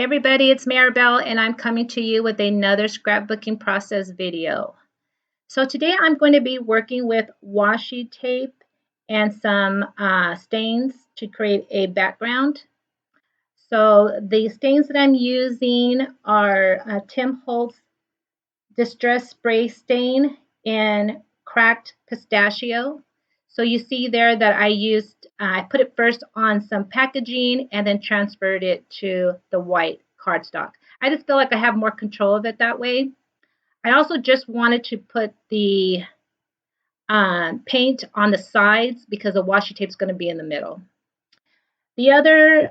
everybody, it's Maribelle and I'm coming to you with another scrapbooking process video. So today I'm going to be working with washi tape and some stains to create a background. So the stains that I'm using are Tim Holtz Distress Spray Stain in Cracked Pistachio. So you see there that I put it first on some packaging and then transferred it to the white cardstock. I just feel like I have more control of it that way. I also just wanted to put the paint on the sides because the washi tape is going to be in the middle. The other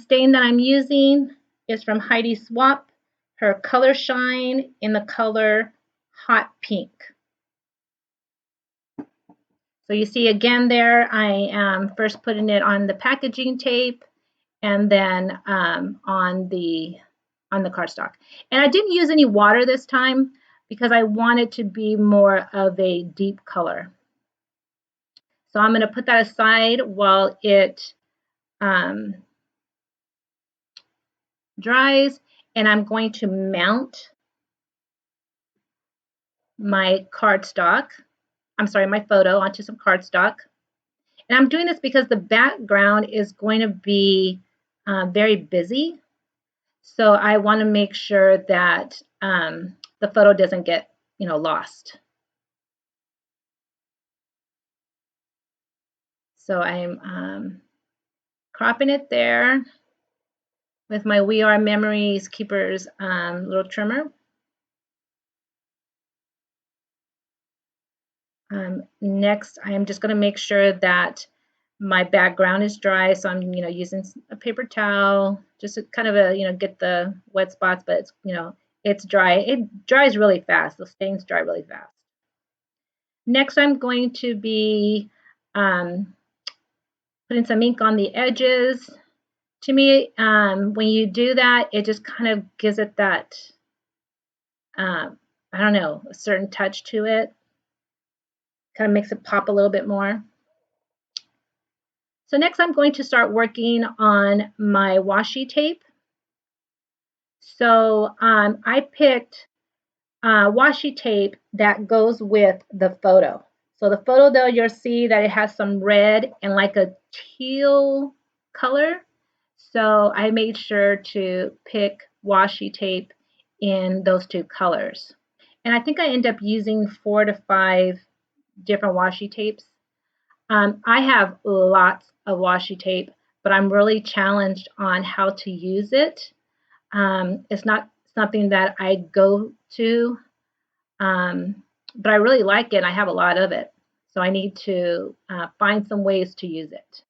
stain that I'm using is from Hedi Swapp, her Color Shine in the color Hot Pink. So you see again there, I am first putting it on the packaging tape and then on the cardstock. And I didn't use any water this time because I want it to be more of a deep color. So I'm going to put that aside while it dries, and I'm going to mount my cardstock. I'm sorry, my photo onto some cardstock. And I'm doing this because the background is going to be very busy. So I want to make sure that the photo doesn't get, lost. So I'm cropping it there with my We Are Memories Keepers little trimmer. Next, I am just going to make sure that my background is dry. So I'm, using a paper towel just to kind of get the wet spots, but it's, it's dry. It dries really fast. The stains dry really fast. Next, I'm going to be putting some ink on the edges. To me, when you do that, it just kind of gives it that, I don't know, a certain touch to it. Kind of makes it pop a little bit more. So next I'm going to start working on my washi tape. So I picked washi tape that goes with the photo. So the photo though, you'll see that it has some red and like a teal color. So I made sure to pick washi tape in those two colors. And I think I end up using 4 to 5 different washi tapes. I have lots of washi tape, but I'm really challenged on how to use it. It's not something that I go to, but I really like it. And I have a lot of it. So I need to find some ways to use it.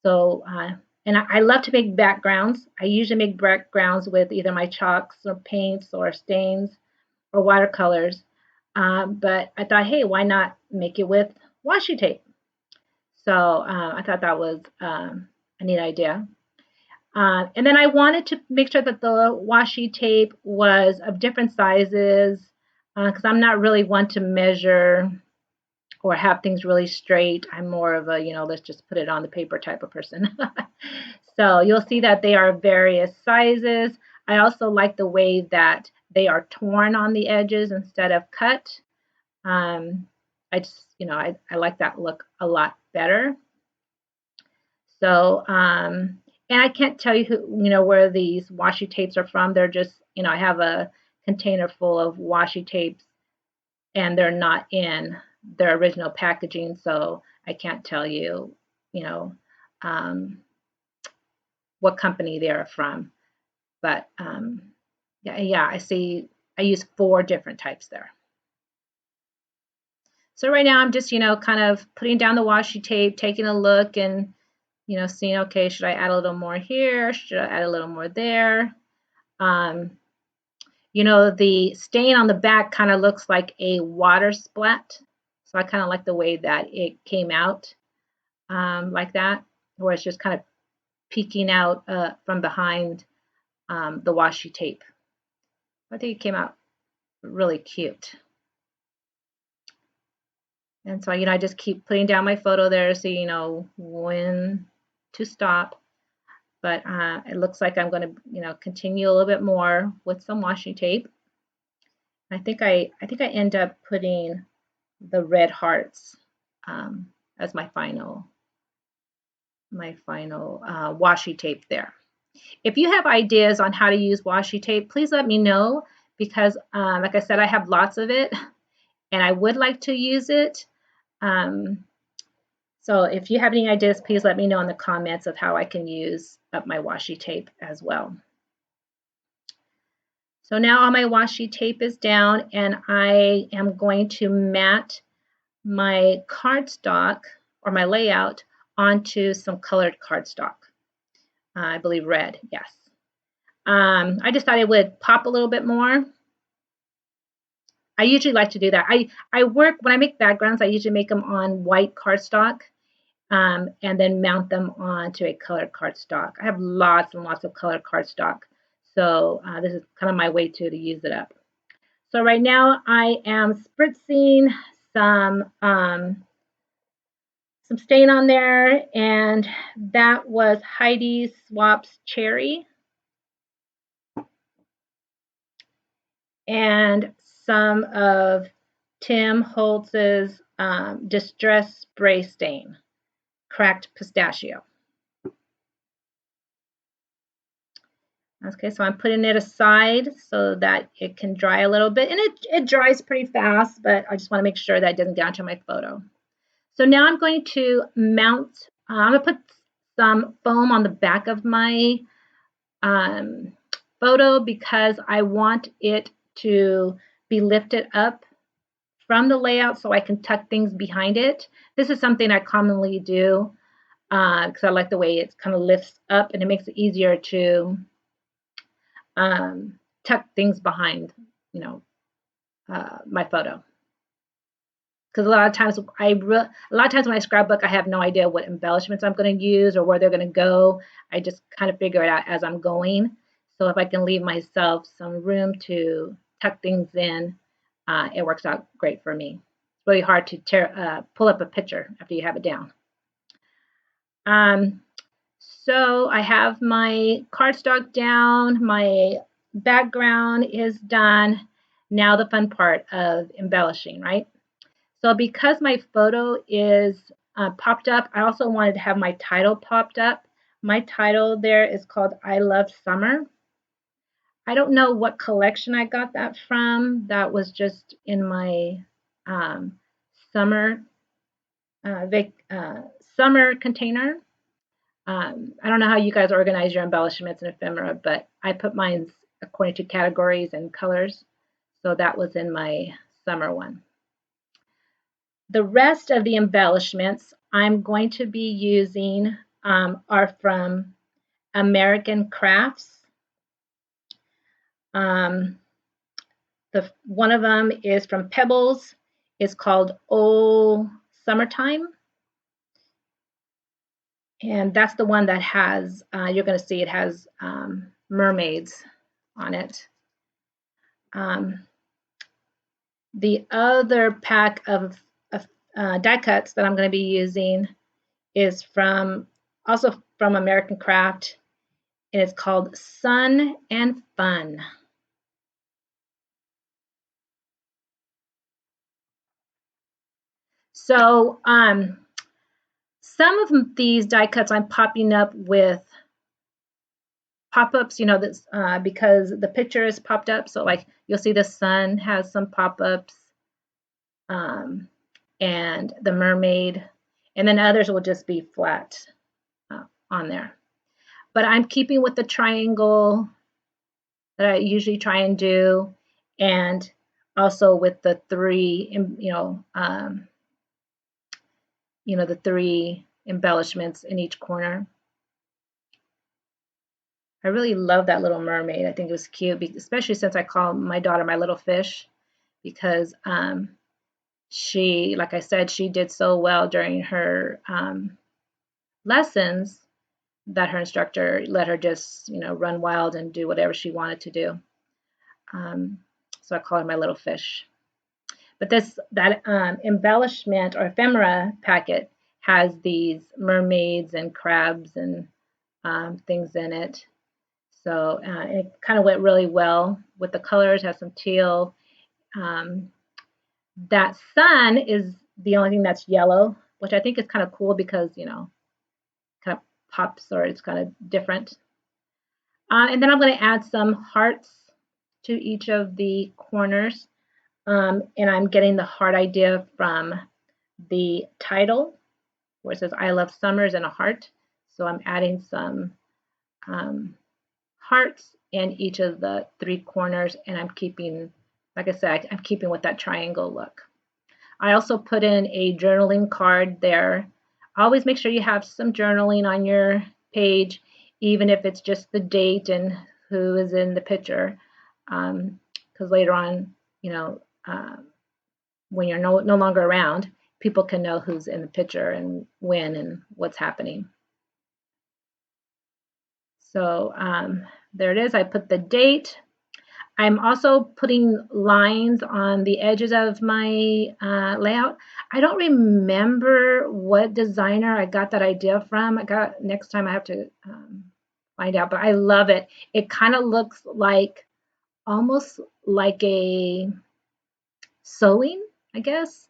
So, and I love to make backgrounds. I usually make backgrounds with either my chalks or paints or stains or watercolors. But I thought, hey, why not make it with washi tape? So I thought that was a neat idea. And then I wanted to make sure that the washi tape was of different sizes because I'm not really one to measure or have things really straight. I'm more of a, let's just put it on the paper type of person. So you'll see that they are various sizes. I also like the way that they are torn on the edges instead of cut. I just, I like that look a lot better. So, and I can't tell you who, where these washi tapes are from. They're just, I have a container full of washi tapes and they're not in their original packaging. So I can't tell you, what company they are from. But yeah, I see I use 4 different types there. So right now I'm just, kind of putting down the washi tape, taking a look and, seeing, okay, should I add a little more here? Should I add a little more there? The stain on the back kind of looks like a water splat. So I kind of like the way that it came out like that, where it's just kind of peeking out from behind the washi tape. I think it came out really cute. And so, I just keep putting down my photo there so you know when to stop. but it looks like I'm going to, continue a little bit more with some washi tape. I think I end up putting the red hearts as my final washi tape there. If you have ideas on how to use washi tape, please let me know, because like I said, I have lots of it and I would like to use it. So if you have any ideas, please let me know in the comments of how I can use up my washi tape as well. So now all my washi tape is down, and I am going to mat my cardstock or my layout onto some colored cardstock. I believe red, yes. I just thought it would pop a little bit more. I usually like to do that. I work, when I make backgrounds, I usually make them on white cardstock and then mount them onto a colored cardstock. I have lots and lots of colored cardstock. So this is kind of my way to use it up. So right now I am spritzing some stain on there, and that was Hedi Swapp's Cherry and some of Tim Holtz's Distress Spray Stain, Cracked Pistachio. Okay, so I'm putting it aside so that it can dry a little bit, and it dries pretty fast, but I just want to make sure that it doesn't get onto my photo. So now I'm going to mount, I'm going to put some foam on the back of my photo, because I want it to be lifted up from the layout so I can tuck things behind it. This is something I commonly do because I like the way it kind of lifts up, and it makes it easier to tuck things behind, my photo. Because a lot of times when I scrapbook, I have no idea what embellishments I'm going to use or where they're going to go. I just kind of figure it out as I'm going. So if I can leave myself some room to tuck things in, it works out great for me. It's really hard to pull up a picture after you have it down. So I have my cardstock down, my background is done. Now the fun part of embellishing, right? So because my photo is popped up, I also wanted to have my title popped up. My title there is called I Love Summer. I don't know what collection I got that from. That was just in my summer container. I don't know how you guys organize your embellishments and ephemera, but I put mine according to categories and colors. So that was in my summer one. The rest of the embellishments I'm going to be using are from American Crafts. One of them is from Pepples. It's called Oh Summertime. And that's the one that has, you're going to see it has mermaids on it. The other pack of die cuts that I'm going to be using is also from American Craft, and it's called Sun and Fun. So some of these die cuts I'm popping up with pop-ups, this, because the picture is popped up. So like you'll see the sun has some pop-ups, and the mermaid, and then others will just be flat on there. But I'm keeping with the triangle that I usually try and do, and also with the three, the three embellishments in each corner. I really love that little mermaid. I think it was cute, especially since I call my daughter my little fish, because she, like I said, she did so well during her lessons that her instructor let her just, run wild and do whatever she wanted to do. So I call her my little fish. But that embellishment or ephemera packet has these mermaids and crabs and things in it. So it kind of went really well with the colors, has some teal. Um, that sun is the only thing that's yellow, which I think is kind of cool because, you know, kind of pops or it's kind of different. And then I'm going to add some hearts to each of the corners. And I'm getting the heart idea from the title where it says I love summers and a heart. So I'm adding some hearts in each of the three corners, and I'm keeping, like I said, I'm keeping with that triangle look. I also put in a journaling card there. Always make sure you have some journaling on your page, even if it's just the date and who is in the picture. Because later on, you know, when you're no longer around, people can know who's in the picture and when and what's happening. So there it is. I put the date. I'm also putting lines on the edges of my layout. I don't remember what designer I got that idea from. Next time I have to find out, but I love it. It kind of looks like almost like a sewing, I guess.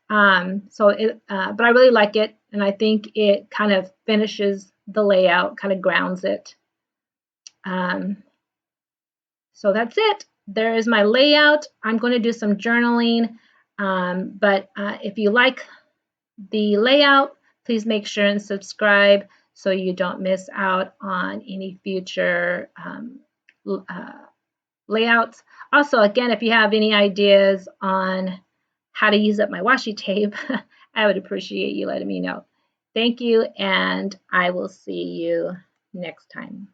But I really like it, and I think it kind of finishes the layout, kind of grounds it. So that's it. There is my layout. I'm going to do some journaling, but if you like the layout, please make sure and subscribe so you don't miss out on any future layouts. Also, again, if you have any ideas on how to use up my washi tape, I would appreciate you letting me know. Thank you, and I will see you next time.